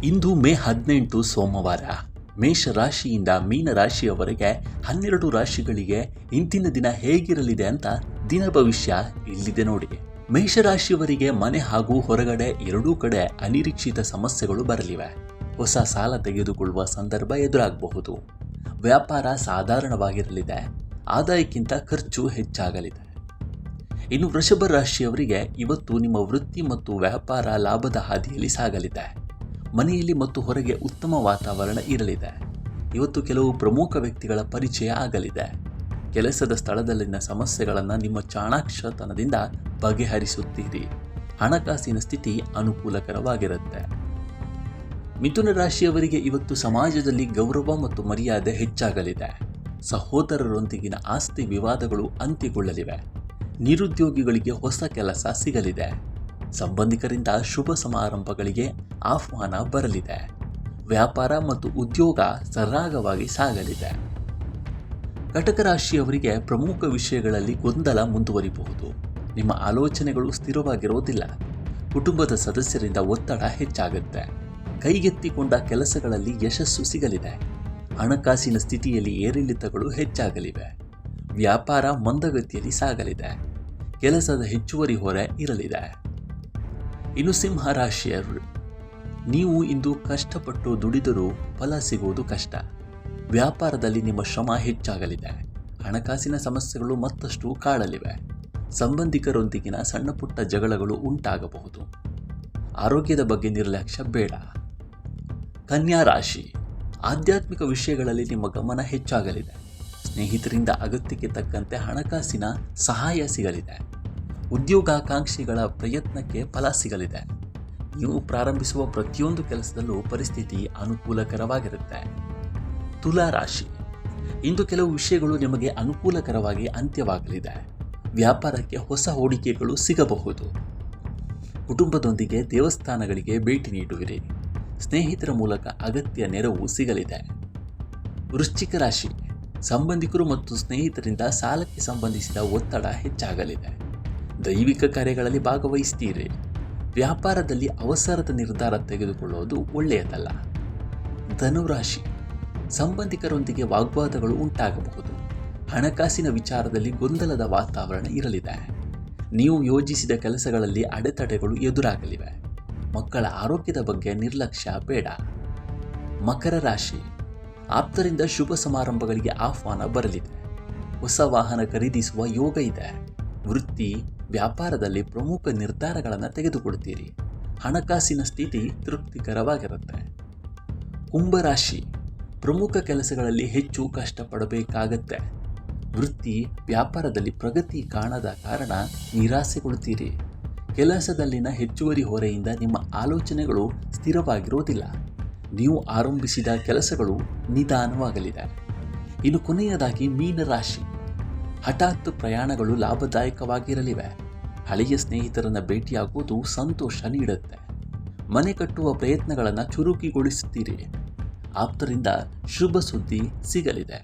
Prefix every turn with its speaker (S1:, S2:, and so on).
S1: ಇಂದು ಮೇ 18 ಸೋಮವಾರ. ಮೇಷ ರಾಶಿಯಿಂದ ಮೀನ ರಾಶಿಯವರೆಗೆ 12 ರಾಶಿಗಳಿಗೆ ಇಂದಿನ ದಿನ ಹೇಗಿರಲಿದೆ ಅಂತ ದಿನ ಭವಿಷ್ಯ ಇಲ್ಲಿದೆ ನೋಡಿ. ಮೇಷರಾಶಿಯವರಿಗೆ ಮನೆ ಹಾಗೂ ಹೊರಗಡೆ ಎರಡೂ ಕಡೆ ಅನಿರೀಕ್ಷಿತ ಸಮಸ್ಯೆಗಳು ಬರಲಿವೆ. ಹೊಸ ಸಾಲ ತೆಗೆದುಕೊಳ್ಳುವ ಸಂದರ್ಭ ಎದುರಾಗಬಹುದು. ವ್ಯಾಪಾರ ಸಾಧಾರಣವಾಗಿರಲಿದೆ. ಆದಾಯಕ್ಕಿಂತ ಖರ್ಚು ಹೆಚ್ಚಾಗಲಿದೆ. ಇನ್ನು ವೃಷಭ ರಾಶಿಯವರಿಗೆ ಇವತ್ತು ನಿಮ್ಮ ವೃತ್ತಿ ಮತ್ತು ವ್ಯಾಪಾರ ಲಾಭದ ಹಾದಿಯಲ್ಲಿ ಸಾಗಲಿದೆ. ಮನೆಯಲ್ಲಿ ಮತ್ತು ಹೊರಗೆ ಉತ್ತಮ ವಾತಾವರಣ ಇರಲಿದೆ. ಇವತ್ತು ಕೆಲವು ಪ್ರಮುಖ ವ್ಯಕ್ತಿಗಳ ಪರಿಚಯ ಆಗಲಿದೆ. ಕೆಲಸದ ಸ್ಥಳದಲ್ಲಿನ ಸಮಸ್ಯೆಗಳನ್ನು ನಿಮ್ಮ ಚಾಣಾಕ್ಷತನದಿಂದ ಬಗೆಹರಿಸುತ್ತೀರಿ. ಹಣಕಾಸಿನ ಸ್ಥಿತಿ ಅನುಕೂಲಕರವಾಗಿರುತ್ತೆ. ಮಿಥುನ ರಾಶಿಯವರಿಗೆ ಇವತ್ತು ಸಮಾಜದಲ್ಲಿ ಗೌರವ ಮತ್ತು ಮರ್ಯಾದೆ ಹೆಚ್ಚಾಗಲಿದೆ. ಸಹೋದರರೊಂದಿಗಿನ ಆಸ್ತಿ ವಿವಾದಗಳು ಅಂತ್ಯಗೊಳ್ಳಲಿವೆ. ನಿರುದ್ಯೋಗಿಗಳಿಗೆ ಹೊಸ ಕೆಲಸ ಸಿಗಲಿದೆ. ಸಂಬಂಧಿಕರಿಂದ ಶುಭ ಸಮಾರಂಭಗಳಿಗೆ ಆಹ್ವಾನ ಬರಲಿದೆ. ವ್ಯಾಪಾರ ಮತ್ತು ಉದ್ಯೋಗ ಸರಾಗವಾಗಿ ಸಾಗಲಿದೆ. ಕಟಕ ರಾಶಿಯವರಿಗೆ ಪ್ರಮುಖ ವಿಷಯಗಳಲ್ಲಿ ಗೊಂದಲ ಮುಂದುವರಿಬಹುದು. ನಿಮ್ಮ ಆಲೋಚನೆಗಳು ಸ್ಥಿರವಾಗಿರುವುದಿಲ್ಲ. ಕುಟುಂಬದ ಸದಸ್ಯರಿಂದ ಒತ್ತಡ ಹೆಚ್ಚಾಗುತ್ತೆ. ಕೈಗೆತ್ತಿಕೊಂಡ ಕೆಲಸಗಳಲ್ಲಿ ಯಶಸ್ಸು ಸಿಗಲಿದೆ. ಹಣಕಾಸಿನ ಸ್ಥಿತಿಯಲ್ಲಿ ಏರಿಳಿತಗಳು ಹೆಚ್ಚಾಗಲಿವೆ. ವ್ಯಾಪಾರ ಮಂದಗತಿಯಲ್ಲಿ ಸಾಗಲಿದೆ. ಕೆಲಸದ ಹೆಚ್ಚುವರಿ ಹೊರೆ ಇರಲಿದೆ. ಇನ್ನು ಸಿಂಹ ರಾಶಿಯವರು, ನೀವು ಇಂದು ಕಷ್ಟಪಟ್ಟು ದುಡಿದರೂ ಫಲ ಸಿಗುವುದು ಕಷ್ಟ. ವ್ಯಾಪಾರದಲ್ಲಿ ನಿಮ್ಮ ಶ್ರಮ ಹೆಚ್ಚಾಗಲಿದೆ. ಹಣಕಾಸಿನ ಸಮಸ್ಯೆಗಳು ಮತ್ತಷ್ಟು ಕಾಡಲಿವೆ. ಸಂಬಂಧಿಕರೊಂದಿಗಿನ ಸಣ್ಣ ಪುಟ್ಟ ಜಗಳಗಳು ಉಂಟಾಗಬಹುದು. ಆರೋಗ್ಯದ ಬಗ್ಗೆ ನಿರ್ಲಕ್ಷ್ಯ ಬೇಡ. ಕನ್ಯಾ ರಾಶಿ, ಆಧ್ಯಾತ್ಮಿಕ ವಿಷಯಗಳಲ್ಲಿ ನಿಮ್ಮ ಗಮನ ಹೆಚ್ಚಾಗಲಿದೆ. ಸ್ನೇಹಿತರಿಂದ ಅಗತ್ಯಕ್ಕೆ ತಕ್ಕಂತೆ ಹಣಕಾಸಿನ ಸಹಾಯ ಸಿಗಲಿದೆ. ಉದ್ಯೋಗಾಕಾಂಕ್ಷಿಗಳ ಪ್ರಯತ್ನಕ್ಕೆ ಫಲ ಸಿಗಲಿದೆ. ನೀವು ಪ್ರಾರಂಭಿಸುವ ಪ್ರತಿಯೊಂದು ಕೆಲಸದಲ್ಲೂ ಪರಿಸ್ಥಿತಿ ಅನುಕೂಲಕರವಾಗಿರುತ್ತೆ. ತುಲಾ ರಾಶಿ, ಇಂದು ಕೆಲವು ವಿಷಯಗಳು ನಿಮಗೆ ಅನುಕೂಲಕರವಾಗಿ ಅಂತ್ಯವಾಗಲಿದೆ. ವ್ಯಾಪಾರಕ್ಕೆ ಹೊಸ ಹೂಡಿಕೆಗಳು ಸಿಗಬಹುದು. ಕುಟುಂಬದೊಂದಿಗೆ ದೇವಸ್ಥಾನಗಳಿಗೆ ಭೇಟಿ ನೀಡುವಿರಿ. ಸ್ನೇಹಿತರ ಮೂಲಕ ಅಗತ್ಯ ನೆರವು ಸಿಗಲಿದೆ. ವೃಶ್ಚಿಕ ರಾಶಿ, ಸಂಬಂಧಿಕರು ಮತ್ತು ಸ್ನೇಹಿತರಿಂದ ಸಾಲಕ್ಕೆ ಸಂಬಂಧಿಸಿದ ಒತ್ತಡ ಹೆಚ್ಚಾಗಲಿದೆ. ದೈವಿಕ ಕಾರ್ಯಗಳಲ್ಲಿ ಭಾಗವಹಿಸ್ತೀರಿ. ವ್ಯಾಪಾರದಲ್ಲಿ ಅವಸರದ ನಿರ್ಧಾರ ತೆಗೆದುಕೊಳ್ಳುವುದು ಒಳ್ಳೆಯದಲ್ಲ. ಧನುರಾಶಿ, ಸಂಬಂಧಿಕರೊಂದಿಗೆ ವಾಗ್ವಾದಗಳು ಉಂಟಾಗಬಹುದು. ಹಣಕಾಸಿನ ವಿಚಾರದಲ್ಲಿ ಗೊಂದಲದ ವಾತಾವರಣ ಇರಲಿದೆ. ನೀವು ಯೋಜಿಸಿದ ಕೆಲಸಗಳಲ್ಲಿ ಅಡೆತಡೆಗಳು ಎದುರಾಗಲಿವೆ. ಮಕ್ಕಳ ಆರೋಗ್ಯದ ಬಗ್ಗೆ ನಿರ್ಲಕ್ಷ್ಯ ಬೇಡ. ಮಕರ ರಾಶಿ, ಆಪ್ತರಿಂದ ಶುಭ ಸಮಾರಂಭಗಳಿಗೆ ಆಹ್ವಾನ ಬರಲಿದೆ. ಹೊಸ ವಾಹನ ಖರೀದಿಸುವ ಯೋಗ ಇದೆ. ವೃತ್ತಿ ವ್ಯಾಪಾರದಲ್ಲಿ ಪ್ರಮುಖ ನಿರ್ಧಾರಗಳನ್ನು ತೆಗೆದುಕೊಳ್ತೀರಿ. ಹಣಕಾಸಿನ ಸ್ಥಿತಿ ತೃಪ್ತಿಕರವಾಗಿರುತ್ತೆ. ಕುಂಭರಾಶಿ, ಪ್ರಮುಖ ಕೆಲಸಗಳಲ್ಲಿ ಹೆಚ್ಚು ಕಷ್ಟಪಡಬೇಕಾಗತ್ತೆ. ವೃತ್ತಿ ವ್ಯಾಪಾರದಲ್ಲಿ ಪ್ರಗತಿ ಕಾಣದ ಕಾರಣ ನಿರಾಸೆಗೊಳ್ಳುತ್ತೀರಿ. ಕೆಲಸದಲ್ಲಿನ ಹೆಚ್ಚುವರಿ ಹೊರೆಯಿಂದ ನಿಮ್ಮ ಆಲೋಚನೆಗಳು ಸ್ಥಿರವಾಗಿರುವುದಿಲ್ಲ. ನೀವು ಆರಂಭಿಸಿದ ಕೆಲಸಗಳು ನಿಧಾನವಾಗಲಿದೆ. ಇನ್ನು ಕೊನೆಯದಾಗಿ ಮೀನರಾಶಿ, ಹಠಾತ್ ಪ್ರಯಾಣಗಳು ಲಾಭದಾಯಕವಾಗಿರಲಿವೆ. ಹಳೆಯ ಸ್ನೇಹಿತರನ್ನು ಭೇಟಿಯಾಗುವುದು ಸಂತೋಷ ನೀಡುತ್ತೆ. ಮನೆ ಕಟ್ಟುವ ಪ್ರಯತ್ನಗಳನ್ನು ಚುರುಕುಗೊಳಿಸುತ್ತೀರಿ. ಆಪ್ತರಿಂದ ಶುಭ ಸುದ್ದಿ ಸಿಗಲಿದೆ.